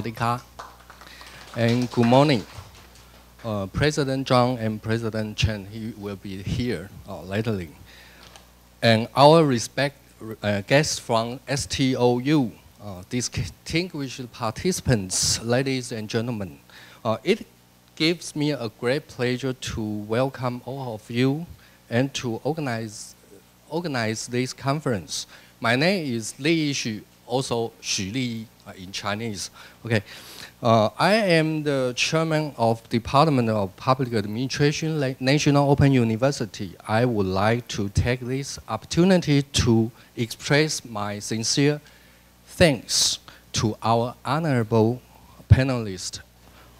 Sawadika. And good morning. President Zhang and President Chen, he will be here laterly. And our guests from STOU, distinguished participants, ladies and gentlemen. It gives me a great pleasure to welcome all of you and to organize this conference. My name is Li Yixu, also Xu Li in Chinese. Okay. I am the chairman of Department of Public Administration, National Open University. I would like to take this opportunity to express my sincere thanks to our honorable panelists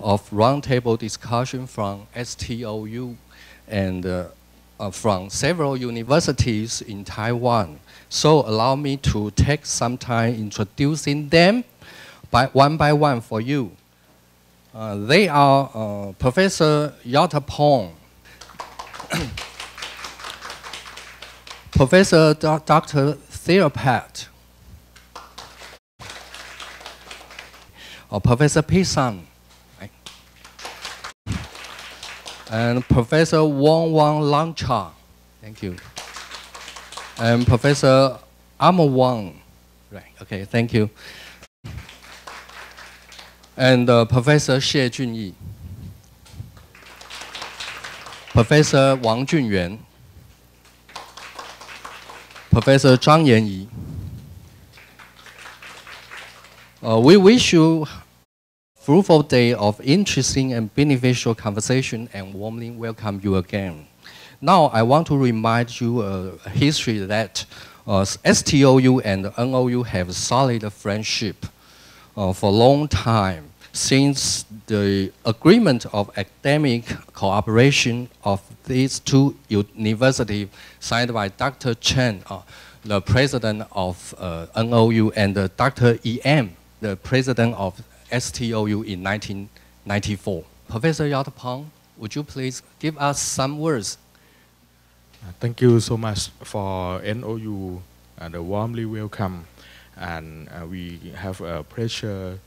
of roundtable discussion from STOU and from several universities in Taiwan. So allow me to take some time introducing them by one for you. They are Professor Yatapong, Professor Dr. Dept, Professor Pisan, and Professor Wong Langcha. Thank you. And Professor Amo Wang. Right, okay, thank you. And Professor Xie Junyi, Professor Wang Junyuan, Professor Zhang Yanyi. We wish you a fruitful day of interesting and beneficial conversation and warmly welcome you again. Now I want to remind you a history that STOU and NOU have solid friendship for a long time, since the agreement of academic cooperation of these two universities signed by Dr. Chen, the president of NOU, and Dr. EM, the president of STOU in 1994. Professor Yatapong, would you please give us some words? Thank you so much for NOU and warmly welcome. And we have a pleasure,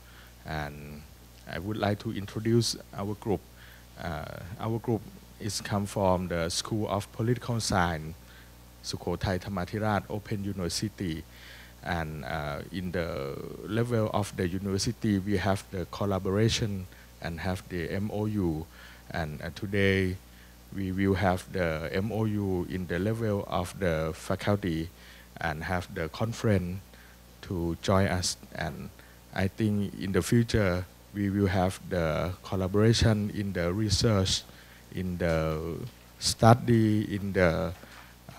and I would like to introduce our group. Our group is come from the School of Political Science, Sukhothai Thammathirat Open University. And in the level of the university, we have the collaboration and have the MOU. And today, we will have the MOU in the level of the faculty and have the conference to join us. And I think in the future, we will have the collaboration in the research, in the study, in the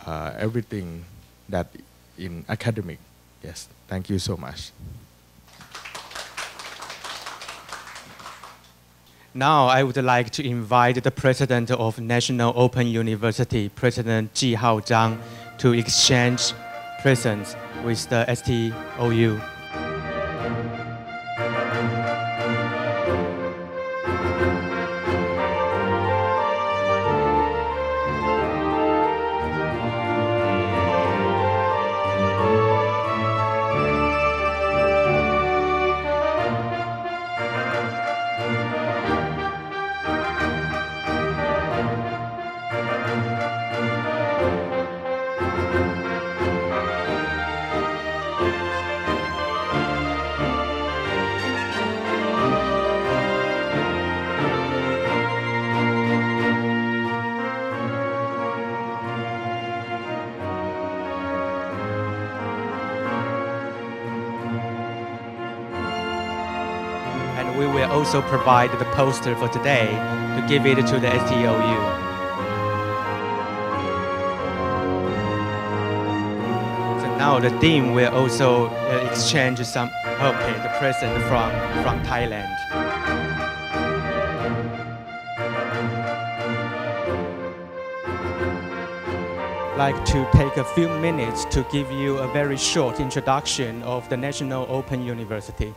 everything that in academic. Yes, thank you so much. Now I would like to invite the President of National Open University, President Jihao Zhang, to exchange presents with the STOU. We will also provide the poster for today to give it to the STOU. So now the Dean will also exchange some the present from Thailand. I'd like to take a few minutes to give you a very short introduction of the National Open University.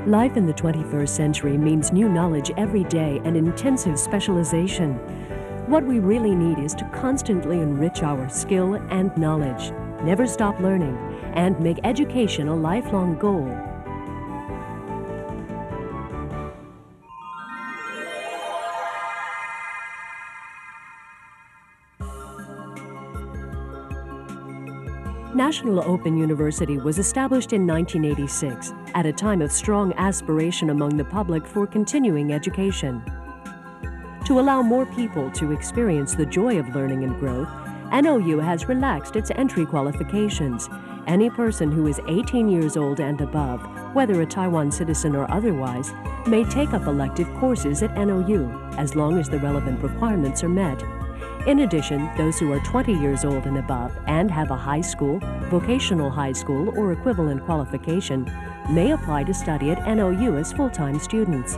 Life in the 21st century means new knowledge every day and intensive specialization. What we really need is to constantly enrich our skill and knowledge, never stop learning, and make education a lifelong goal. National Open University was established in 1986 at a time of strong aspiration among the public for continuing education. To allow more people to experience the joy of learning and growth, NOU has relaxed its entry qualifications. Any person who is 18 years old and above, whether a Taiwan citizen or otherwise, may take up elective courses at NOU as long as the relevant requirements are met. In addition, those who are 20 years old and above and have a high school, vocational high school, or equivalent qualification may apply to study at NOU as full-time students.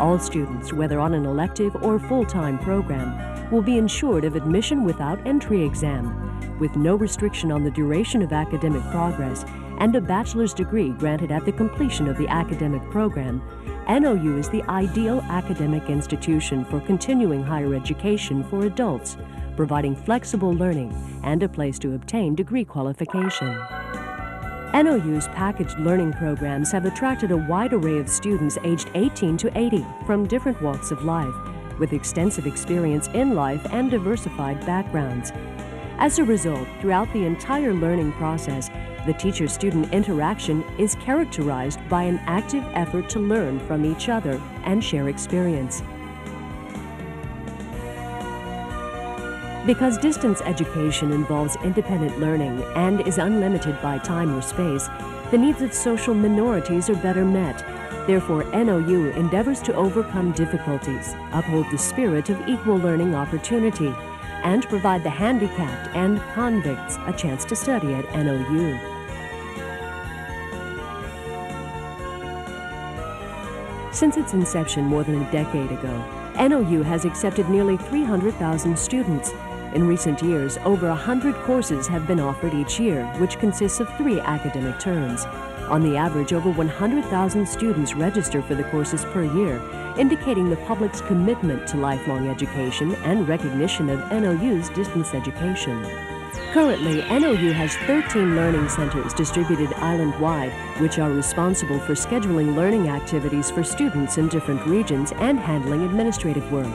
All students, whether on an elective or full-time program, will be ensured of admission without entry exam, with no restriction on the duration of academic progress, and a bachelor's degree granted at the completion of the academic program. NOU is the ideal academic institution for continuing higher education for adults, providing flexible learning and a place to obtain degree qualification. NOU's packaged learning programs have attracted a wide array of students aged 18 to 80 from different walks of life, with extensive experience in life and diversified backgrounds. As a result, throughout the entire learning process, the teacher-student interaction is characterized by an active effort to learn from each other and share experience. Because distance education involves independent learning and is unlimited by time or space, the needs of social minorities are better met. Therefore, NOU endeavors to overcome difficulties, uphold the spirit of equal learning opportunity, and provide the handicapped and convicts a chance to study at NOU. Since its inception more than a decade ago, NOU has accepted nearly 300,000 students. In recent years, over 100 courses have been offered each year, which consists of 3 academic terms. On the average, over 100,000 students register for the courses per year, indicating the public's commitment to lifelong education and recognition of NOU's distance education. Currently, NOU has 13 learning centers distributed island-wide, which are responsible for scheduling learning activities for students in different regions and handling administrative work.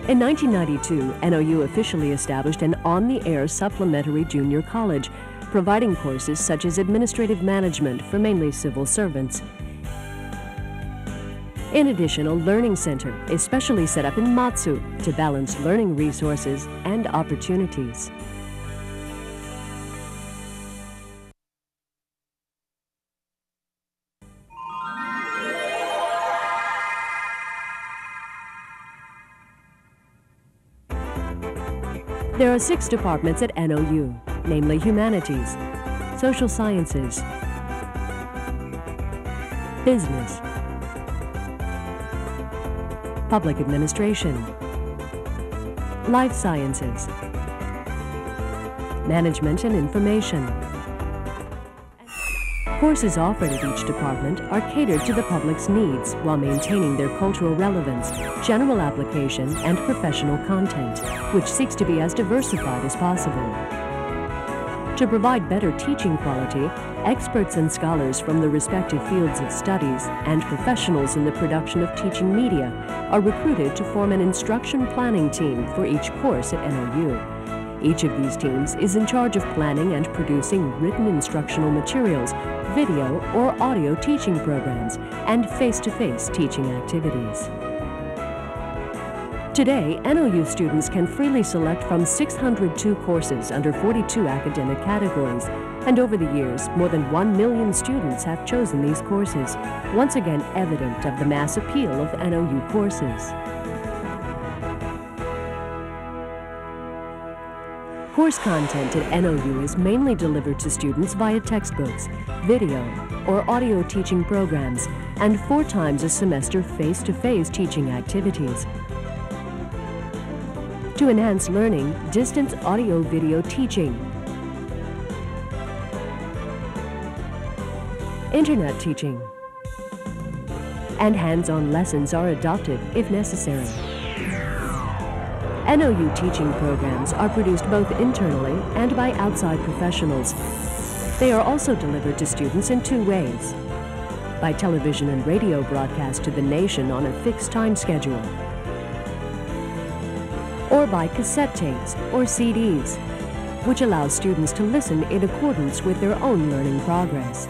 In 1992, NOU officially established an on-the-air supplementary junior college, providing courses such as administrative management for mainly civil servants. In addition, a learning center is specially set up in Matsu to balance learning resources and opportunities. There are 6 departments at NOU, namely Humanities, Social Sciences, Business, Public Administration, Life Sciences, Management and Information. Courses offered at each department are catered to the public's needs while maintaining their cultural relevance, general application, and professional content, which seeks to be as diversified as possible. To provide better teaching quality, experts and scholars from the respective fields of studies and professionals in the production of teaching media are recruited to form an instruction planning team for each course at NOU. Each of these teams is in charge of planning and producing written instructional materials, video or audio teaching programs, and face-to-face teaching activities. Today, NOU students can freely select from 602 courses under 42 academic categories, and over the years, more than 1 million students have chosen these courses, once again evident of the mass appeal of NOU courses. Course content at NOU is mainly delivered to students via textbooks, video, or audio teaching programs, and 4 times a semester face-to-face teaching activities. To enhance learning, distance audio-video teaching, internet teaching, and hands-on lessons are adopted if necessary. NOU teaching programs are produced both internally and by outside professionals. They are also delivered to students in two ways: by television and radio broadcast to the nation on a fixed time schedule, or by cassette tapes or CDs, which allows students to listen in accordance with their own learning progress.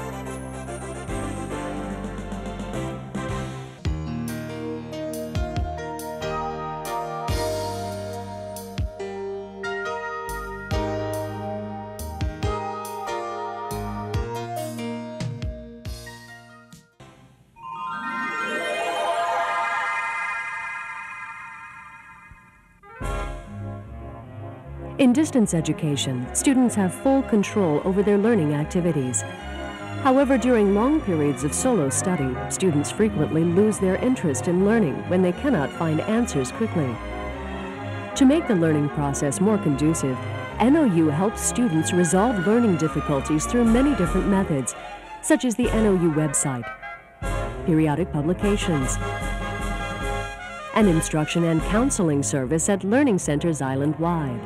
In distance education, students have full control over their learning activities. However, during long periods of solo study, students frequently lose their interest in learning when they cannot find answers quickly. To make the learning process more conducive, NOU helps students resolve learning difficulties through many different methods, such as the NOU website, periodic publications, an instruction and counseling service at learning centers island-wide.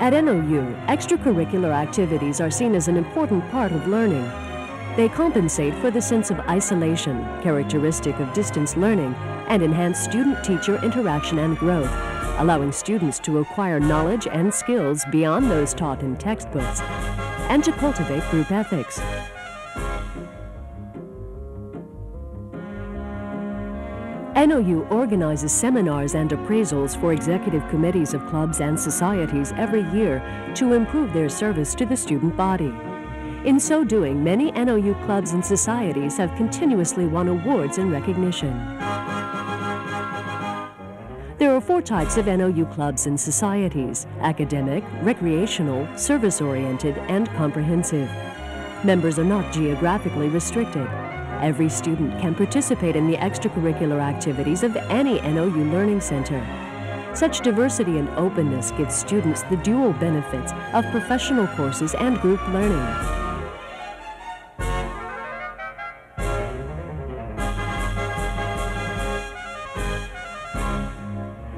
At NOU, extracurricular activities are seen as an important part of learning. They compensate for the sense of isolation, characteristic of distance learning, and enhance student-teacher interaction and growth, allowing students to acquire knowledge and skills beyond those taught in textbooks, and to cultivate group ethics. NOU organizes seminars and appraisals for executive committees of clubs and societies every year to improve their service to the student body. In so doing, many NOU clubs and societies have continuously won awards and recognition. There are 4 types of NOU clubs and societies: academic, recreational, service-oriented, and comprehensive. Members are not geographically restricted. Every student can participate in the extracurricular activities of any NOU learning center. Such diversity and openness gives students the dual benefits of professional courses and group learning.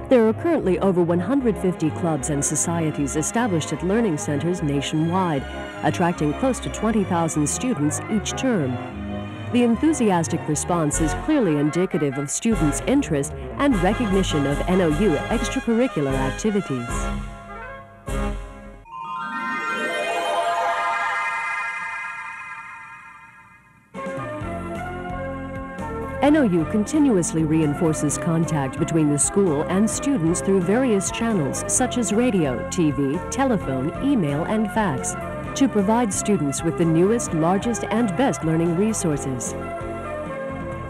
There are currently over 150 clubs and societies established at learning centers nationwide, attracting close to 20,000 students each term. The enthusiastic response is clearly indicative of students' interest and recognition of NOU extracurricular activities. NOU continuously reinforces contact between the school and students through various channels such as radio, TV, telephone, email, and fax, to provide students with the newest, largest, and best learning resources.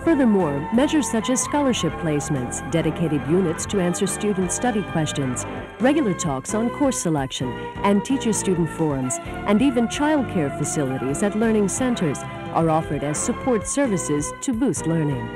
Furthermore, measures such as scholarship placements, dedicated units to answer student study questions, regular talks on course selection, and teacher-student forums, and even childcare facilities at learning centers are offered as support services to boost learning.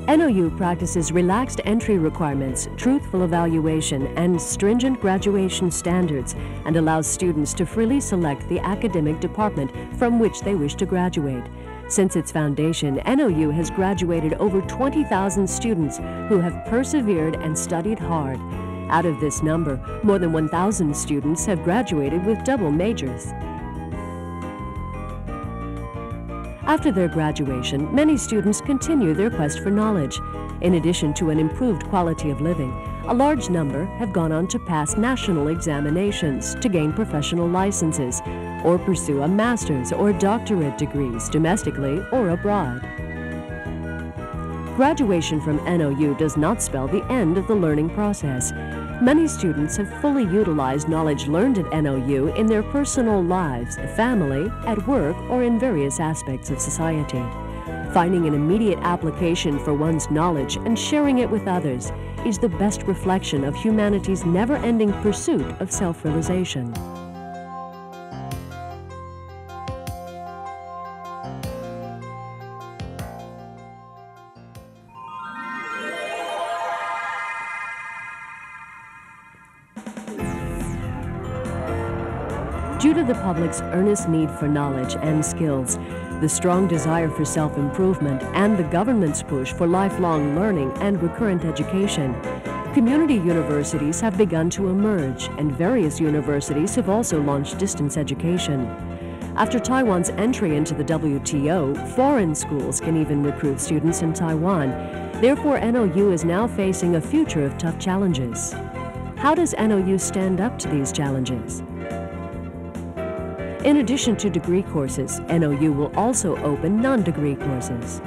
NOU practices relaxed entry requirements, truthful evaluation, and stringent graduation standards, and allows students to freely select the academic department from which they wish to graduate. Since its foundation, NOU has graduated over 20,000 students who have persevered and studied hard. Out of this number, more than 1,000 students have graduated with double majors. After their graduation, many students continue their quest for knowledge. In addition to an improved quality of living, a large number have gone on to pass national examinations to gain professional licenses or pursue a master's or doctorate degrees domestically or abroad. Graduation from NOU does not spell the end of the learning process. Many students have fully utilized knowledge learned at NOU in their personal lives, family, at work, or in various aspects of society. Finding an immediate application for one's knowledge and sharing it with others is the best reflection of humanity's never-ending pursuit of self-realization. Due to the public's earnest need for knowledge and skills, the strong desire for self-improvement, and the government's push for lifelong learning and recurrent education, community universities have begun to emerge, and various universities have also launched distance education. After Taiwan's entry into the WTO, foreign schools can even recruit students in Taiwan. Therefore, NOU is now facing a future of tough challenges. How does NOU stand up to these challenges? In addition to degree courses, NOU will also open non-degree courses.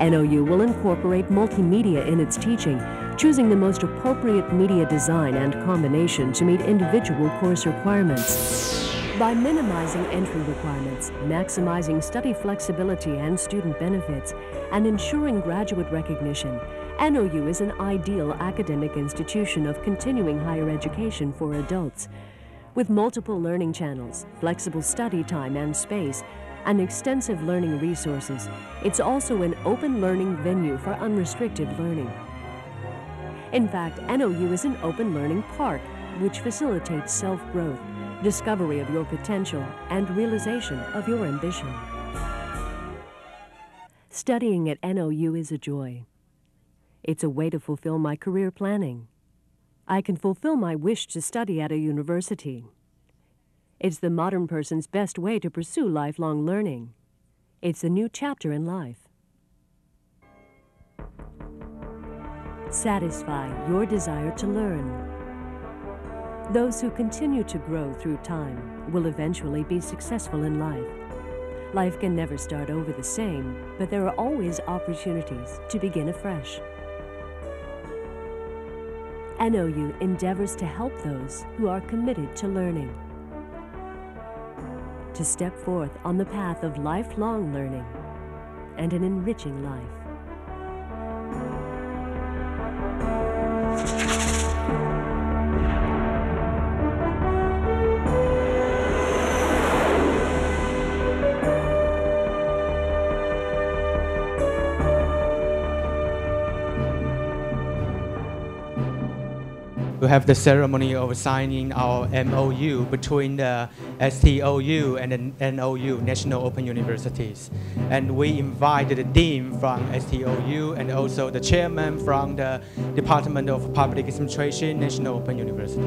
NOU will incorporate multimedia in its teaching, choosing the most appropriate media design and combination to meet individual course requirements. By minimizing entry requirements, maximizing study flexibility and student benefits, and ensuring graduate recognition, NOU is an ideal academic institution of continuing higher education for adults. With multiple learning channels, flexible study time and space, and extensive learning resources, it's also an open learning venue for unrestricted learning. In fact, NOU is an open learning park, which facilitates self-growth, discovery of your potential, and realization of your ambition. Studying at NOU is a joy. It's a way to fulfill my career planning. I can fulfill my wish to study at a university. It's the modern person's best way to pursue lifelong learning. It's a new chapter in life. Satisfy your desire to learn. Those who continue to grow through time will eventually be successful in life. Life can never start over the same, but there are always opportunities to begin afresh. NOU endeavors to help those who are committed to learning, to step forth on the path of lifelong learning and an enriching life. We have the ceremony of signing our MOU between the STOU and the NOU, National Open Universities. And we invited the dean from STOU and also the chairman from the Department of Public Administration, National Open University.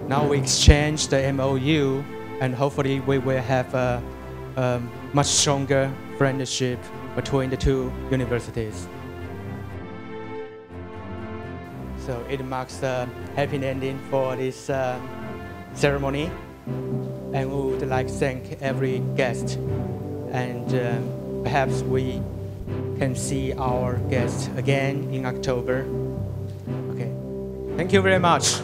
Now we exchange the MOU, and hopefully we will have a much stronger friendship between the two universities. So it marks the happy ending for this ceremony, and we would like to thank every guest, and perhaps we can see our guests again in October. Okay, thank you very much.